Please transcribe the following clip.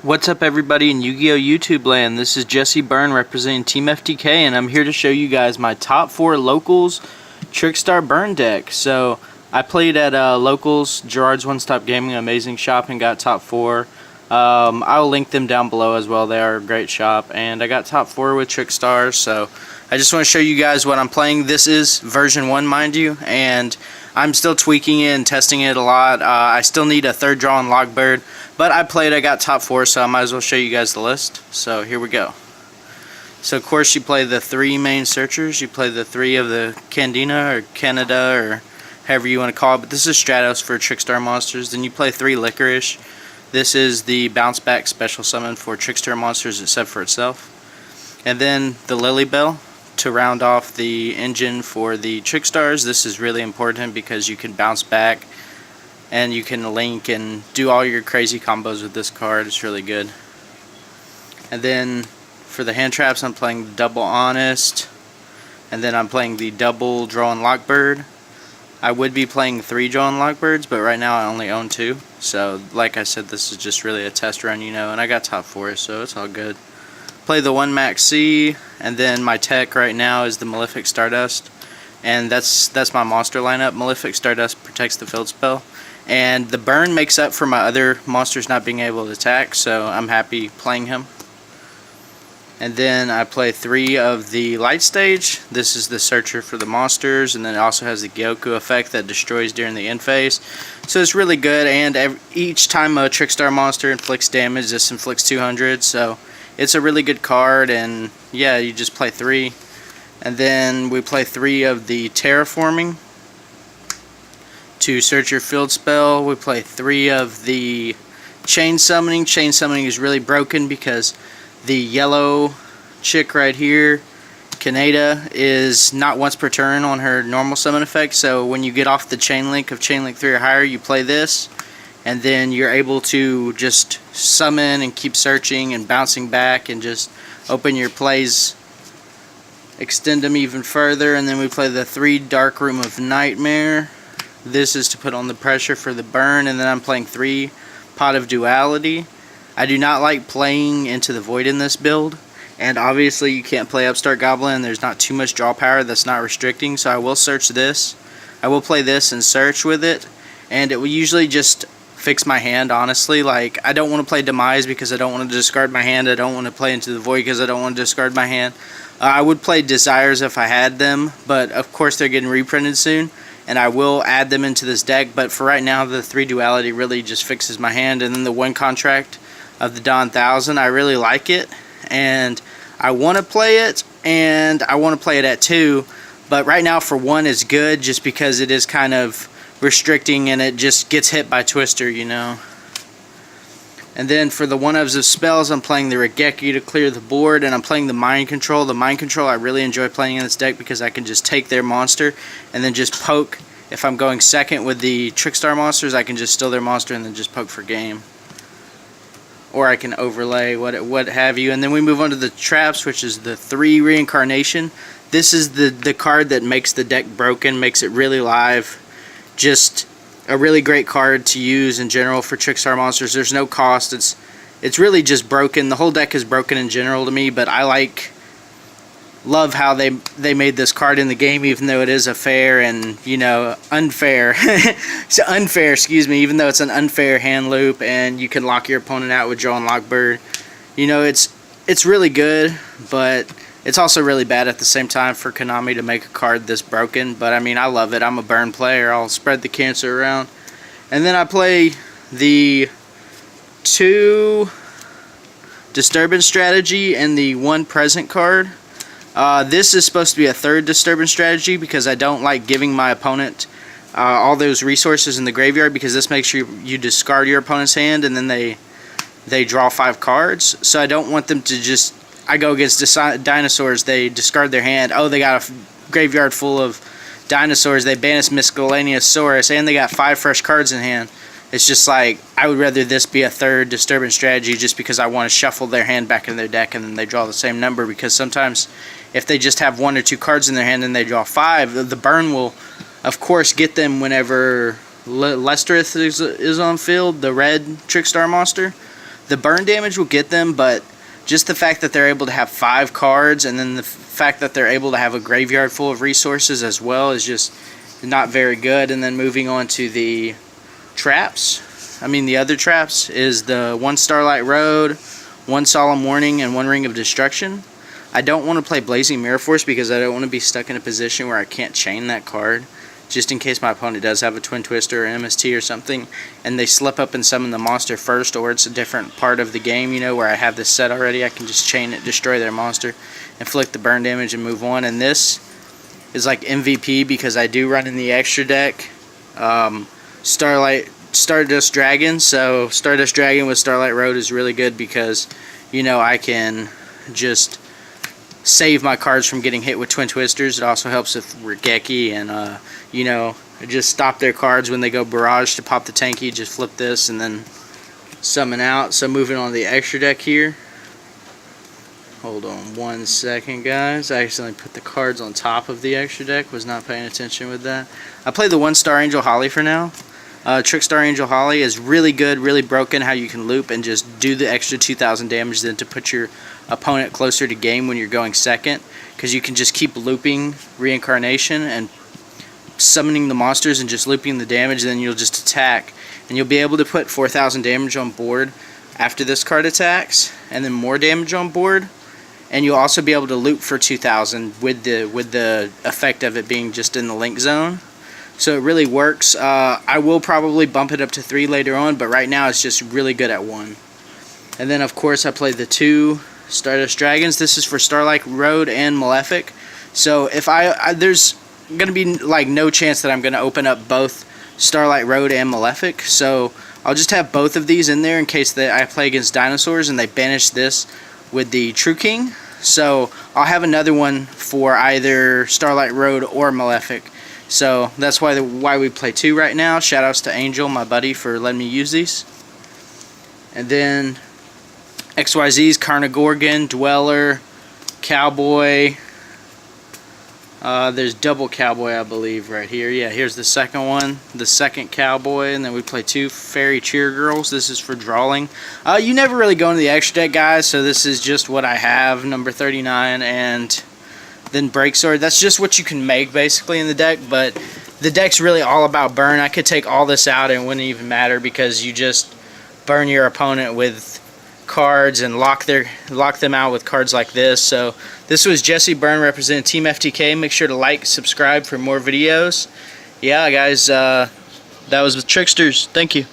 What's up everybody in Yu-Gi-Oh YouTube land? This is Jesse Byrne representing Team FTK, and I'm here to show you guys my top 4 locals Trickstar burn deck. So I played at locals Gerard's One Stop Gaming, amazing shop, and got top 4. I'll link them down below as well. They are a great shop, and I got top 4 with Trickstar. So I just want to show you guys what I'm playing. This is version 1, mind you, and I'm still tweaking it and testing it a lot. I still need a third draw on Logbird, but I got top 4, so I might as well show you guys the list. So here we go. So of course you play the 3 main searchers. You play the 3 of the Candina or Canada or however you want to call it, but this is Stratos for Trickstar monsters. Then you play 3 Licorice. This is the bounce back special summon for Trickstar monsters except for itself. And then the Lily Bell to round off the engine for the Trickstars. This is really important because you can bounce back and you can link and do all your crazy combos with this card. It's really good. And then for the hand traps, I'm playing the double Honest, and then I'm playing the double Draw and Lockbird. I would be playing 3 Draw and Lockbirds, but right now I only own 2. So like I said, this is just really a test run, and I got top 4, so it's all good. Play the 1 Max C, and then my tech right now is the Malefic Stardust, and that's my monster lineup. Malefic Stardust protects the field spell, and the burn makes up for my other monsters not being able to attack, so I'm happy playing him. And then I play 3 of the Light Stage. This is the searcher for the monsters, and then it also has the Gyoku effect that destroys during the end phase. So it's really good, and each time a Trickstar monster inflicts damage, this inflicts 200, so it's a really good card. And yeah, you just play 3. And then we play 3 of the Terraforming to search your field spell. We play 3 of the Chain Summoning. Chain Summoning is really broken because the yellow chick right here, Kaneda, is not once per turn on her normal summon effect. So when you get off the Chain Link of Chain Link 3 or higher, you play this, and then you're able to just summon and keep searching and bouncing back and just open your plays, extend them even further. And then we play the 3 Dark Room of Nightmare. This is to put on the pressure for the burn. And then I'm playing 3 Pot of Duality. I do not like playing Into the Void in this build, and obviously you can't play Upstart Goblin. There's not too much draw power that's not restricting, so I will search this. I will play this and search with it, and it will usually just fix my hand, honestly. Like, I don't want to play Demise because I don't want to discard my hand. I don't want to play Into the Void because I don't want to discard my hand. I would play Desires if I had them, but of course they're getting reprinted soon, and I will add them into this deck. But for right now, the 3 Duality really just fixes my hand. And then the 1 Contract of the Dawn 1000, I really like it, and I want to play it, and I want to play it at 2, but right now for 1 is good just because it is kind of restricting and it just gets hit by Twister, And then for the 1-ofs of spells, I'm playing the Regeki to clear the board, and I'm playing the Mind Control. The Mind Control I really enjoy playing in this deck because I can just take their monster and then just poke. If I'm going second with the Trickstar monsters, I can just steal their monster and then just poke for game. Or I can overlay, what have you. And then we move on to the traps, which is the 3 Reincarnation. This is the card that makes the deck broken, makes it really live. Just a really great card to use in general for Trickstar monsters. There's no cost. It's really just broken. The whole deck is broken in general to me, but I love how they made this card in the game, even though it is a fair and unfair it's unfair, excuse me, even though it's an unfair hand loop, and you can lock your opponent out with Draw and Lockbird. It's really good, but it's also really bad at the same time for Konami to make a card this broken. But I mean, I love it. I'm a burn player. I'll spread the cancer around. And then I play the 2 Disturbance Strategy and the 1 Present card. This is supposed to be a 3rd Disturbance Strategy because I don't like giving my opponent all those resources in the graveyard, because this makes you discard your opponent's hand and then they draw 5 cards. So I don't want them to just, I go against dinosaurs, they discard their hand, oh, they got a graveyard full of dinosaurs, they banish Miscellaneous Saurus, and they got 5 fresh cards in hand. It's just like, I would rather this be a 3rd Disturbance Strategy just because I want to shuffle their hand back in their deck and then they draw the same number, because sometimes if they just have 1 or 2 cards in their hand and they draw 5, the burn will, of course, get them whenever Lesterith is on field, the red Trickstar monster. the burn damage will get them, but just the fact that they're able to have 5 cards, and then the fact that they're able to have a graveyard full of resources as well, is just not very good. And then moving on to the traps, the other traps, is the 1 Starlight Road, 1 Solemn Warning, and 1 Ring of Destruction. I don't want to play Blazing Mirror Force because I don't want to be stuck in a position where I can't chain that card, just in case my opponent does have a Twin Twister or MST or something, and they slip up and summon the monster first, or it's a different part of the game, where I have this set already. I can just chain it, destroy their monster, inflict the burn damage, and move on. And this is like MVP because I do run in the extra deck Stardust Dragon. So Stardust Dragon with Starlight Road is really good because, I can just save my cards from getting hit with Twin Twisters. It also helps with Regeki and, just stop their cards when they go Barrage to pop the tanky. Just flip this and then summon out. So moving on to the extra deck here. Hold on 1 second, guys. I accidentally put the cards on top of the extra deck. Was not paying attention with that. I play the 1 Star Angel Holly for now. Trickstar Angel Holly is really good, really broken, how you can loop and just do the extra 2,000 damage then to put your opponent closer to game when you're going second, because you can just keep looping Reincarnation and summoning the monsters and just looping the damage, then you'll just attack. And you'll be able to put 4,000 damage on board after this card attacks, and then more damage on board. And you'll also be able to loop for 2,000 with the effect of it being just in the link zone. So it really works. I will probably bump it up to 3 later on, but right now it's just really good at 1. And then of course I play the 2 Stardust Dragons. This is for Starlight Road and Malefic. So if there's going to be like no chance that I'm going to open up both Starlight Road and Malefic. So I'll just have both of these in there in case that I play against dinosaurs and they banish this with the True King. So I'll have another one for either Starlight Road or Malefic. So that's why we play 2 right now. Shoutouts to Angel, my buddy, for letting me use these. And then XYZ's Carnagorgon, Dweller, Cowboy. There's double Cowboy, I believe, right here. Yeah, here's the second one, the second Cowboy, and then we play 2 Fairy Cheer Girls. This is for drawing. You never really go into the extra deck, guys, so this is just what I have, number 39, and then Breaksword. That's just what you can make, basically, in the deck, but the deck's really all about burn. I could take all this out and it wouldn't even matter because you just burn your opponent with cards and lock them out with cards like this. So this was Jesse Byrne representing Team FTK. Make sure to like, subscribe for more videos. Yeah, guys, that was with Trickstars. Thank you.